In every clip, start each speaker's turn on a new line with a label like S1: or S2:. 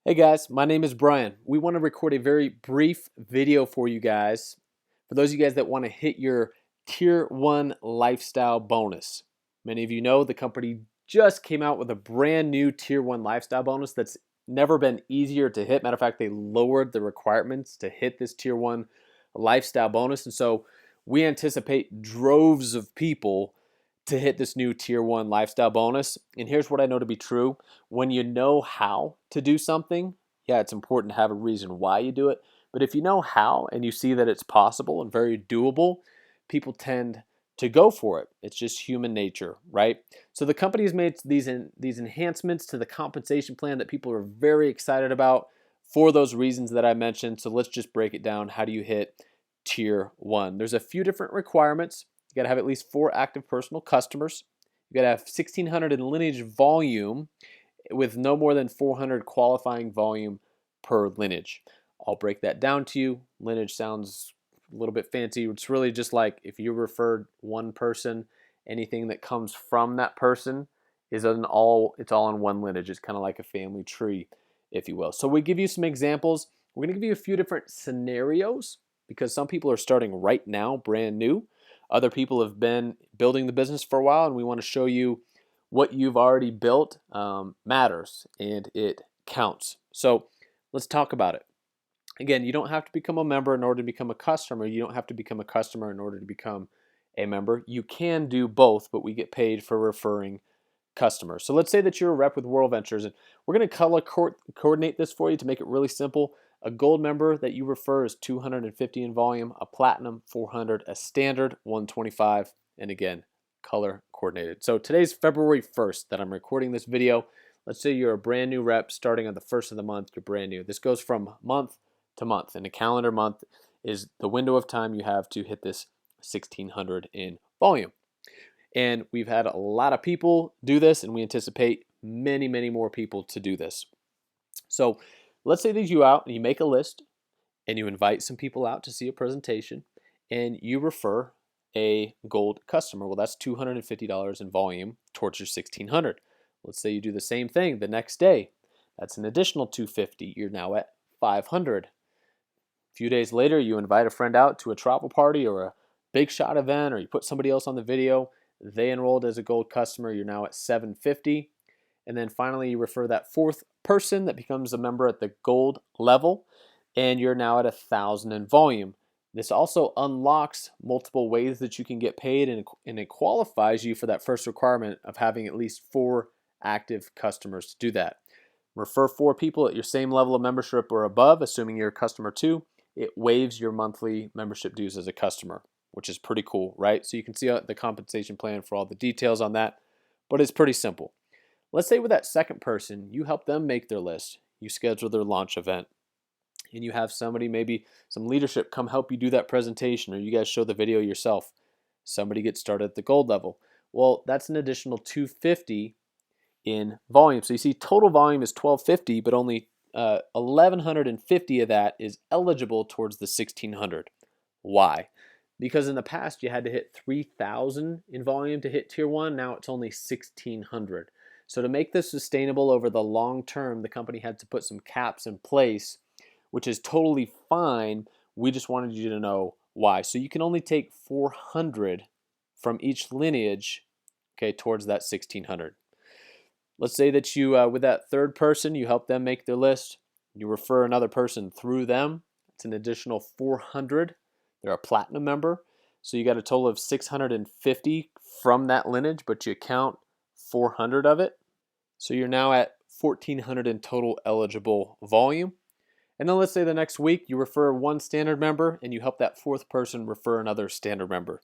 S1: Hey guys, my name is Brian. We want to record a very brief video for you guys. For those of you guys that want to hit your Tier 1 lifestyle bonus. Many of you know the company just came out with a brand new Tier 1 lifestyle bonus that's never been easier to hit. Matter of fact, they lowered the requirements to hit this Tier 1 lifestyle bonus. And so we anticipate droves of people to hit this new Tier 1 lifestyle bonus. And here's what I know to be true. When you know how to do something, yeah, it's important to have a reason why you do it. But if you know how and you see that it's possible and very doable, people tend to go for it. It's just human nature, right? So the company has made these enhancements to the compensation plan that people are very excited about for those reasons that I mentioned. So let's just break it down. How do you hit Tier 1? There's a few different requirements. You got to have at least 4 active personal customers. You got to have 1,600 in lineage volume with no more than 400 qualifying volume per lineage. I'll break that down to you. Lineage sounds a little bit fancy. It's really just like if you referred one person, anything that comes from that person is it's all in one lineage. It's kind of like a family tree, if you will. So we give you some examples. We're going to give you a few different scenarios because some people are starting right now, brand new. Other people have been building the business for a while, and we want to show you what you've already built matters and it counts. So let's talk about it. Again, you don't have to become a member in order to become a customer. You don't have to become a customer in order to become a member. You can do both, but we get paid for referring customers. So let's say that you're a rep with World Ventures, and we're going to color coordinate this for you to make it really simple. A gold member that you refer is 250 in volume, a platinum 400, a standard 125, and again, color coordinated. So today's February 1st that I'm recording this video. Let's say you're a brand new rep starting on the 1st of the month. You're brand new. This goes from month to month, and a calendar month is the window of time you have to hit this 1,600 in volume. And we've had a lot of people do this, and we anticipate many, many more people to do this. So let's say that you out and you make a list and you invite some people out to see a presentation and you refer a gold customer. Well, that's $250 in volume towards your 1,600. Let's say you do the same thing the next day. That's an additional $250. You're now at 500. A few days later, you invite a friend out to a travel party or a big shot event, or you put somebody else on the video. They enrolled as a gold customer. You're now at 750. And then finally, you refer that 4th person that becomes a member at the gold level, and you're now at 1,000 in volume. This also unlocks multiple ways that you can get paid, and it qualifies you for that first requirement of having at least 4 active customers to do that. Refer 4 people at your same level of membership or above, assuming you're a customer 2. It waives your monthly membership dues as a customer, which is pretty cool, right? So you can see the compensation plan for all the details on that, but it's pretty simple. Let's say with that second person, you help them make their list. You schedule their launch event, and you have somebody, maybe some leadership, come help you do that presentation, or you guys show the video yourself. Somebody gets started at the gold level. Well, that's an additional 250 in volume. So you see total volume is 1,250, but only 1,150 of that is eligible towards the 1,600. Why? Because in the past you had to hit 3,000 in volume to hit Tier 1. Now it's only 1,600. So to make this sustainable over the long term, the company had to put some caps in place, which is totally fine. We just wanted you to know why. So you can only take 400 from each lineage, okay, towards that 1,600. Let's say that you, with that third person, you help them make their list. You refer another person through them. It's an additional 400. They're a platinum member. So you got a total of 650 from that lineage, but you count 400 of it. So you're now at 1,400 in total eligible volume. And then let's say the next week you refer one standard member and you help that 4th person refer another standard member.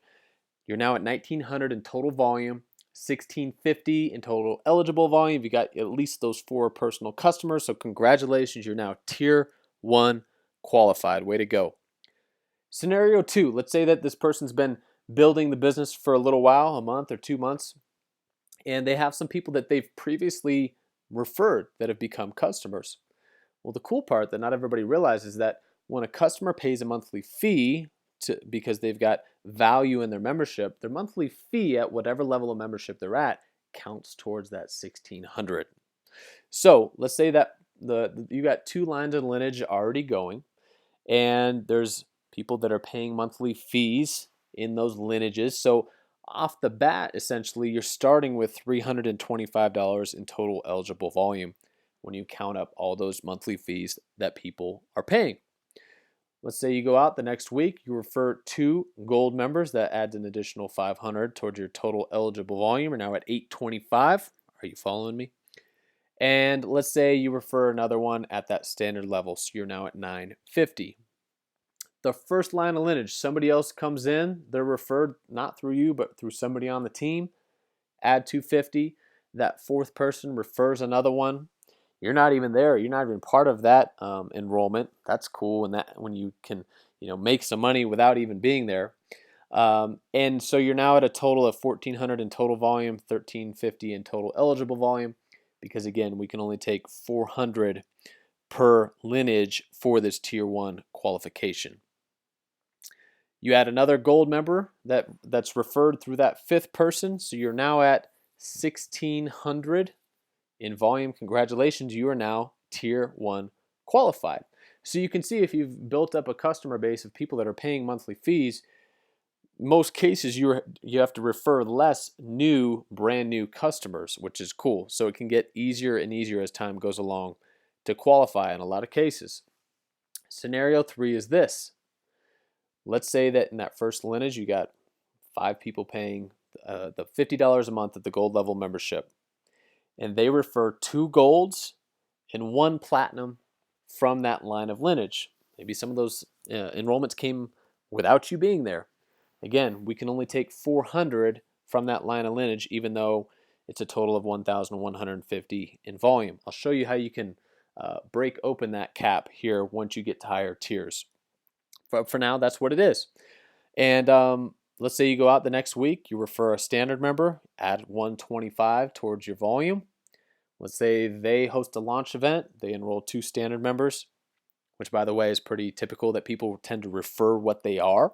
S1: You're now at 1,900 in total volume, 1,650 in total eligible volume. You got at least those 4 personal customers, so congratulations, you're now Tier 1 qualified. Way to go. Scenario 2, let's say that this person's been building the business for a little while, a month or 2 months, and they have some people that they've previously referred that have become customers. Well, the cool part that not everybody realizes is that when a customer pays a monthly fee because they've got value in their membership, their monthly fee at whatever level of membership they're at counts towards that 1,600. So let's say that you got 2 lines of lineage already going, and there's people that are paying monthly fees in those lineages. So off the bat, essentially, you're starting with $325 in total eligible volume when you count up all those monthly fees that people are paying. Let's say you go out the next week, you refer 2 gold members, that adds an additional 500 towards your total eligible volume. You're now at 825. Are you following me? And let's say you refer another one at that standard level, so you're now at 950. The first line of lineage, somebody else comes in, they're referred not through you, but through somebody on the team, add 250. That fourth person refers another one. You're not even there. You're not even part of that enrollment. That's cool, and that when you can, make some money without even being there. And so you're now at a total of 1,400 in total volume, 1,350 in total eligible volume, because again, we can only take 400 per lineage for this tier 1 qualification. You add another gold member that's referred through that fifth person, so you're now at 1,600 in volume. Congratulations, you are now tier 1 qualified. So you can see, if you've built up a customer base of people that are paying monthly fees, most cases you have to refer less brand new customers, which is cool. So it can get easier and easier as time goes along to qualify in a lot of cases. Scenario 3 is this. Let's say that in that first lineage you got 5 people paying the $50 a month at the gold level membership, and they refer 2 golds and 1 platinum from that line of lineage. Maybe some of those enrollments came without you being there. Again, we can only take 400 from that line of lineage, even though it's a total of 1,150 in volume. I'll show you how you can break open that cap here once you get to higher tiers. For now, that's what it is. And let's say you go out the next week, you refer a standard member, add 125 towards your volume. Let's say they host a launch event, they enroll 2 standard members, which, by the way, is pretty typical that people tend to refer what they are.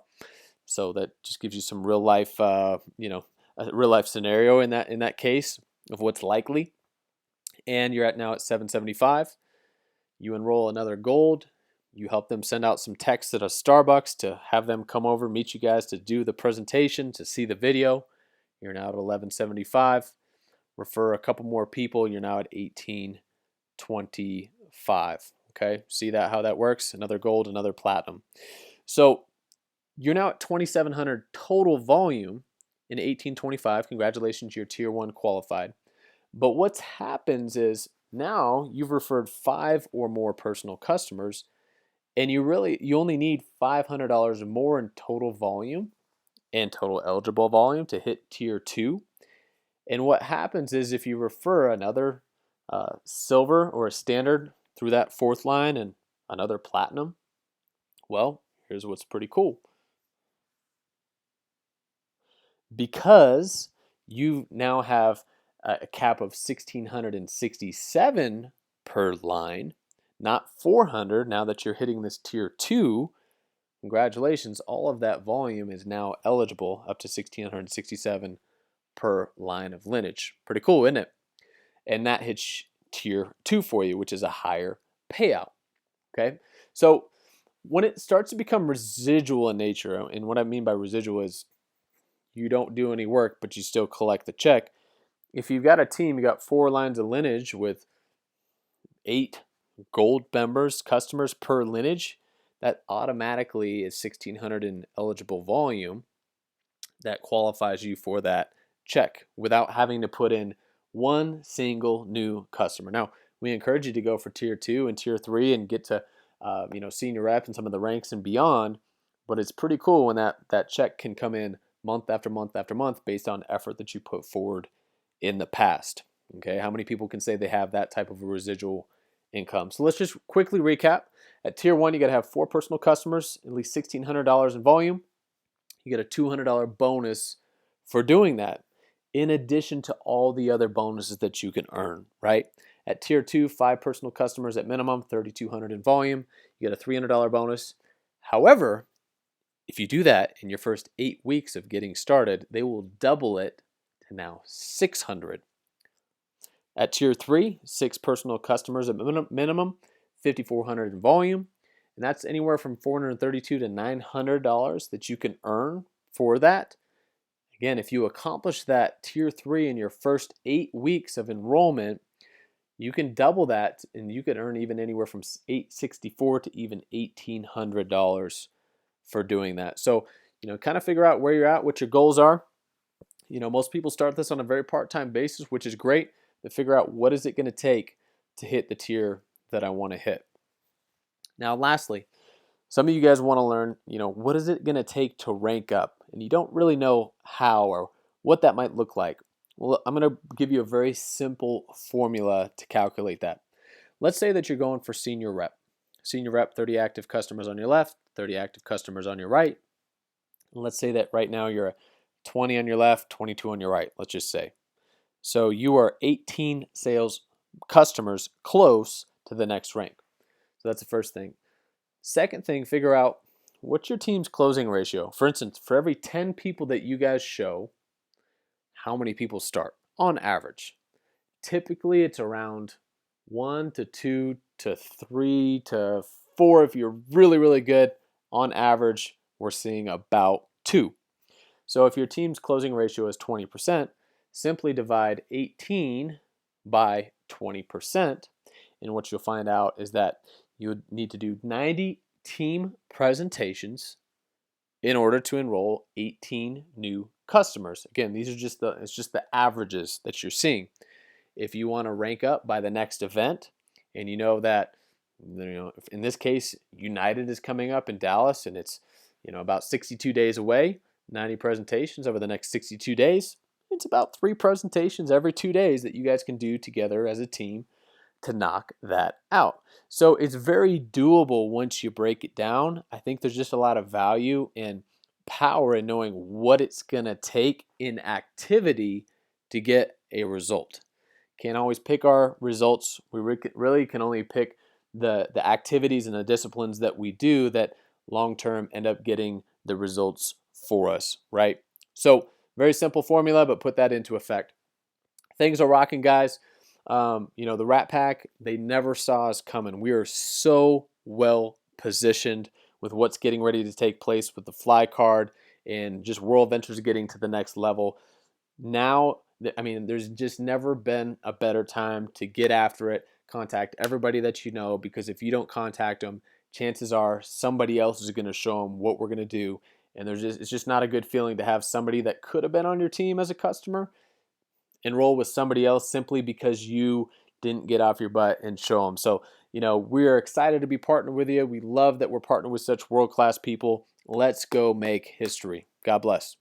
S1: So that just gives you some real life, a real life scenario in that case of what's likely. And you're now at 775. You enroll another gold. You help them send out some texts at a Starbucks to have them come over, meet you guys to do the presentation, to see the video. You're now at 1175. Refer a couple more people. You're now at 1825. Okay, see how that works? Another gold, another platinum. So you're now at 2,700 total volume in 1825. Congratulations, you're tier 1 qualified. But what happens is now you've referred 5 or more personal customers, and you only need $500 more in total volume and total eligible volume to hit tier 2. And what happens is, if you refer another silver or a standard through that fourth line and another platinum, well, here's what's pretty cool. Because you now have a cap of 1,667 per line, not 400, now that you're hitting this tier 2, congratulations, all of that volume is now eligible up to 1,667 per line of lineage. Pretty cool, isn't it? And that hits tier 2 for you, which is a higher payout. Okay, so when it starts to become residual in nature, and what I mean by residual is you don't do any work, but you still collect the check. If you've got a team, you got 4 lines of lineage with 8 gold members, customers per lineage, that automatically is 1,600 in eligible volume that qualifies you for that check without having to put in one single new customer. Now, we encourage you to go for tier 2 and tier 3 and get to senior rep and some of the ranks and beyond, but it's pretty cool when that check can come in month after month after month based on effort that you put forward in the past. Okay, how many people can say they have that type of a residual income? So let's just quickly recap. At tier 1, you got to have 4 personal customers, at least $1,600 in volume. You get a $200 bonus for doing that, in addition to all the other bonuses that you can earn, right? At tier 2, 5 personal customers at minimum, $3,200 in volume. You get a $300 bonus. However, if you do that in your first 8 weeks of getting started, they will double it to now $600. At Tier 3, 6 personal customers at minimum, 5,400 in volume, and that's anywhere from $432 to $900 that you can earn for that. Again, if you accomplish that Tier 3 in your first 8 weeks of enrollment, you can double that and you can earn even anywhere from $864 to even $1,800 for doing that. So, kind of figure out where you're at, what your goals are. Most people start this on a very part-time basis, which is great, but figure out what is it going to take to hit the tier that I want to hit. Now, lastly, some of you guys want to learn, what is it going to take to rank up? And you don't really know how or what that might look like. Well, I'm going to give you a very simple formula to calculate that. Let's say that you're going for senior rep. Senior rep, 30 active customers on your left, 30 active customers on your right. And let's say that right now you're a 20 on your left, 22 on your right, let's just say. So you are 18 sales customers close to the next rank. So that's the first thing. Second thing, figure out what's your team's closing ratio. For instance, for every 10 people that you guys show, how many people start on average? Typically, it's around 1 to 2 to 3 to 4 if you're really, really good. On average, we're seeing about 2. So if your team's closing ratio is 20%, simply divide 18 by 20%. And what you'll find out is that you would need to do 90 team presentations in order to enroll 18 new customers. Again, these are it's just the averages that you're seeing. If you want to rank up by the next event, and you know that, in this case, United is coming up in Dallas, and it's about 62 days away, 90 presentations over the next 62 days. It's about 3 presentations every 2 days that you guys can do together as a team to knock that out. So it's very doable once you break it down. I think there's just a lot of value and power in knowing what it's going to take in activity to get a result. Can't always pick our results. We really can only pick the activities and the disciplines that we do that long-term end up getting the results for us, right? So very simple formula, but put that into effect. Things are rocking, guys. The Rat Pack, they never saw us coming. We are so well positioned with what's getting ready to take place with the Fly Card and just World Ventures getting to the next level. Now, there's just never been a better time to get after it. Contact everybody that you know, because if you don't contact them, chances are somebody else is going to show them what we're going to do. And it's just not a good feeling to have somebody that could have been on your team as a customer enroll with somebody else simply because you didn't get off your butt and show them. So, we're excited to be partnered with you. We love that we're partnered with such world-class people. Let's go make history. God bless.